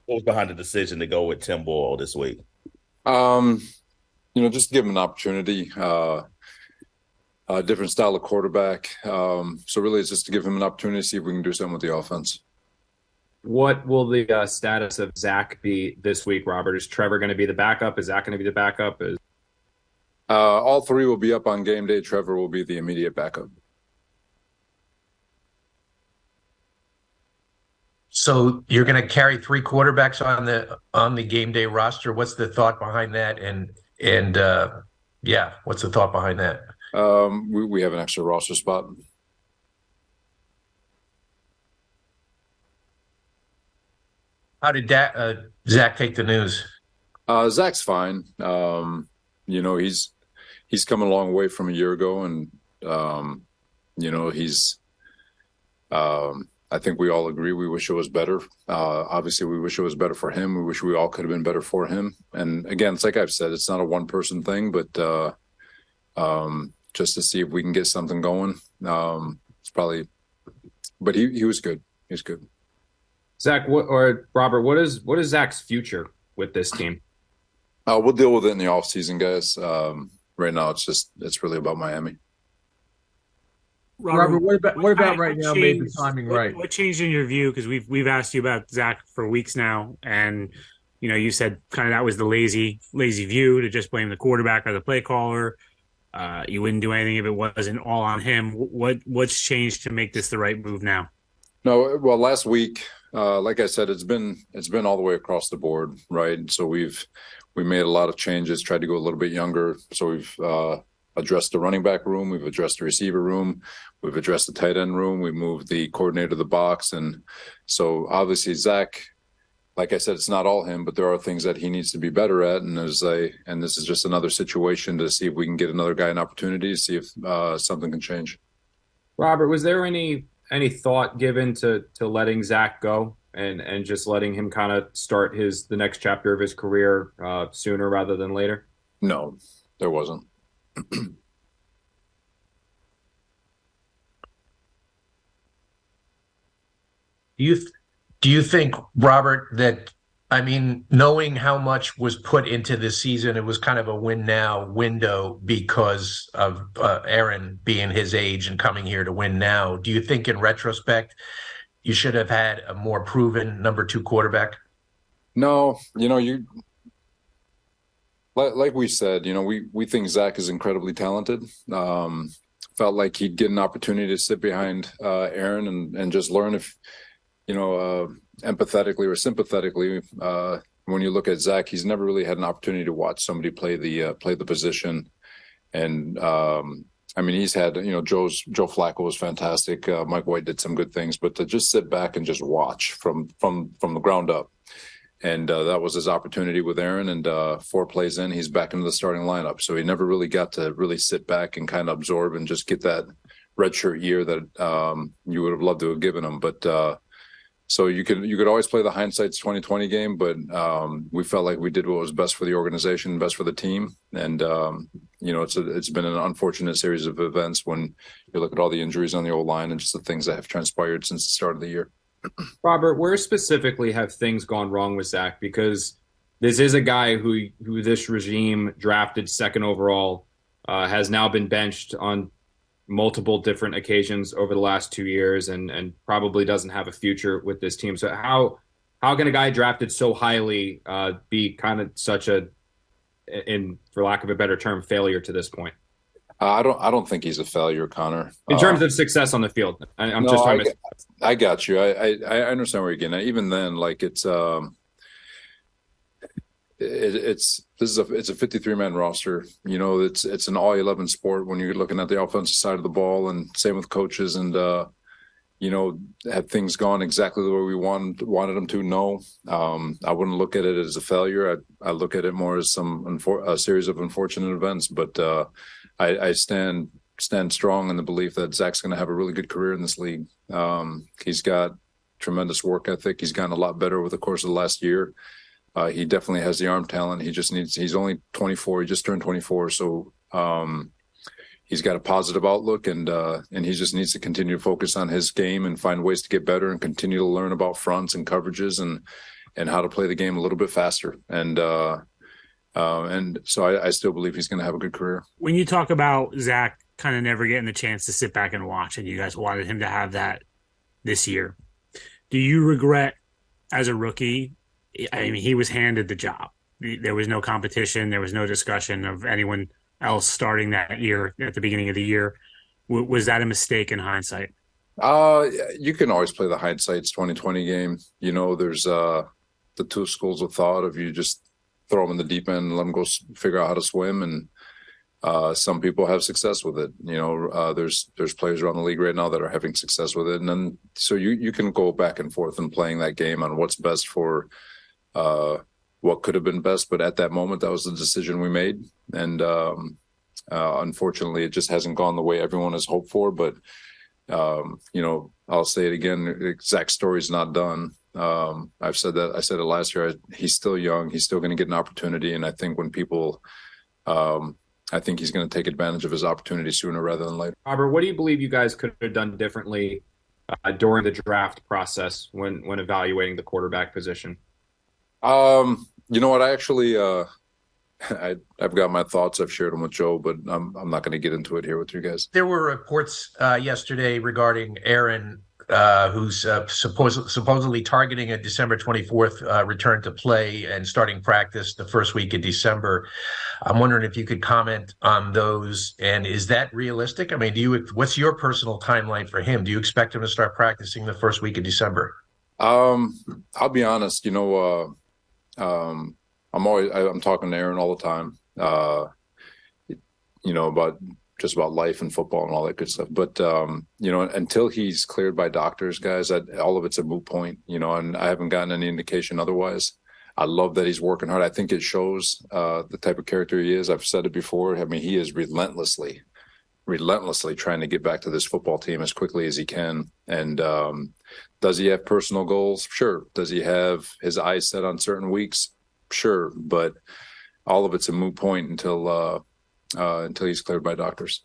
What was behind the decision to go with Tim Boyle this week? Um, just give him an opportunity. A different style of quarterback. So really, it's just to give him an opportunity to see if we can do something with the offense. What will the status of Zach be this week, Robert? Is Trevor going to be the backup? Is Zach going to be the backup? All three will be up on game day. Trevor will be the immediate backup. So you're going to carry three quarterbacks on the game day roster. What's the thought behind that? Yeah, what's the thought behind that? We have an extra roster spot. How did Zach take the news? Zach's fine. He's come a long way from a year ago, and he's. I think we all agree we wish it was better. Obviously, we wish it was better for him. We wish we all could have been better for him. And again, it's like I've said, it's not a one-person thing, but just to see if we can get something going. It's probably, but he was good. He was good. Zach, or Robert, what is Zach's future with this team? We'll deal with it in the offseason, guys. Right now, it's really about Miami. Robert, what about right now made the timing right? What changed in your view? Because we've asked you about Zach for weeks now, and you said kind of that was the lazy view to just blame the quarterback or the play caller. You wouldn't do anything if it wasn't all on him. What's changed to make this the right move now? No, well, last week, like I said, it's been all the way across the board, right? So we made a lot of changes, tried to go a little bit younger. So we've addressed the running back room, we've addressed the receiver room, we've addressed the tight end room, we moved the coordinator to the box, and so obviously Zach, like I said, it's not all him, but there are things that he needs to be better at, and this is just another situation to see if we can get another guy an opportunity, see if something can change. Robert, was there any thought given to letting Zach go and just letting him kind of start the next chapter of his career sooner rather than later? No, there wasn't. Do you think, Robert, that, I mean, knowing how much was put into this season, it was kind of a win now window because of Aaron being his age and coming here to win now. Do you think in retrospect you should have had a more proven number two quarterback? No, like we said, we think Zach is incredibly talented. Felt like he'd get an opportunity to sit behind Aaron and just learn if, empathetically or sympathetically. When you look at Zach, he's never really had an opportunity to watch somebody play the position. And I mean, he's had, Joe Flacco was fantastic. Mike White did some good things, but to just sit back and just watch from the ground up. And that was his opportunity with Aaron. And 4 plays in, he's back into the starting lineup. So he never really got to really sit back and kind of absorb and just get that redshirt year that you would have loved to have given him. But so you could always play the hindsight's 2020 game, but we felt like we did what was best for the organization, best for the team. And it's been an unfortunate series of events when you look at all the injuries on the O-line and just the things that have transpired since the start of the year. Robert, where specifically have things gone wrong with Zach? Because this is a guy who this regime drafted second overall, has now been benched on multiple different occasions over the last 2 years and probably doesn't have a future with this team. So how can a guy drafted so highly be kind of such a, for lack of a better term, failure to this point? I don't think he's a failure, Connor. In terms of success on the field, I got you. I understand where you're getting at. Even then, like it's a 53-man roster. It's an all 11 sport when you're looking at the offensive side of the ball, and same with coaches. And have things gone exactly the way we wanted them to? No. I wouldn't look at it as a failure. I look at it more as a series of unfortunate events. But I stand strong in the belief that Zach's going to have a really good career in this league. He's got tremendous work ethic. He's gotten a lot better over the course of the last year. He definitely has the arm talent. He's only 24. He just turned 24. So he's got a positive outlook, and he just needs to continue to focus on his game and find ways to get better and continue to learn about fronts and coverages how to play the game a little bit faster. And so I still believe he's going to have a good career. When you talk about Zach kind of never getting the chance to sit back and watch, and you guys wanted him to have that this year, do you regret as a rookie? I mean, he was handed the job. There was no competition. There was no discussion of anyone else starting that year at the beginning of the year. Was that a mistake in hindsight? You can always play the hindsight's 2020 game. You know, there's the two schools of thought of you just throw them in the deep end and let them go figure out how to swim. And some people have success with it. You know, there's players around the league right now that are having success with it. And then so you can go back and forth in playing that game on what's best for what could have been best. But at that moment, that was the decision we made. And unfortunately, it just hasn't gone the way everyone has hoped for. But, you know, I'll say it again, Zach's story's not done. I said it last year. He's still young. He's still going to get an opportunity. And I think when people, I think he's going to take advantage of his opportunity sooner rather than later. Robert, what do you believe you guys could have done differently during the draft process when evaluating the quarterback position? You know what? I actually, I've got my thoughts. I've shared them with Joe, but I'm not going to get into it here with you guys. There were reports yesterday regarding Aaron, who's supposedly targeting a December 24th return to play and starting practice the first week of December. I'm wondering if you could comment on those. And is that realistic? I mean, what's your personal timeline for him? Do you expect him to start practicing the first week of December? I'll be honest. You know, I'm talking to Aaron all the time. You know, about life and football and all that good stuff. But, you know, until he's cleared by doctors, guys, all of it's a moot point, you know, and I haven't gotten any indication otherwise. I love that he's working hard. I think it shows the type of character he is. I've said it before. I mean, he is relentlessly trying to get back to this football team as quickly as he can. And does he have personal goals? Sure. Does he have his eyes set on certain weeks? Sure. But all of it's a moot point until he's cleared by doctors.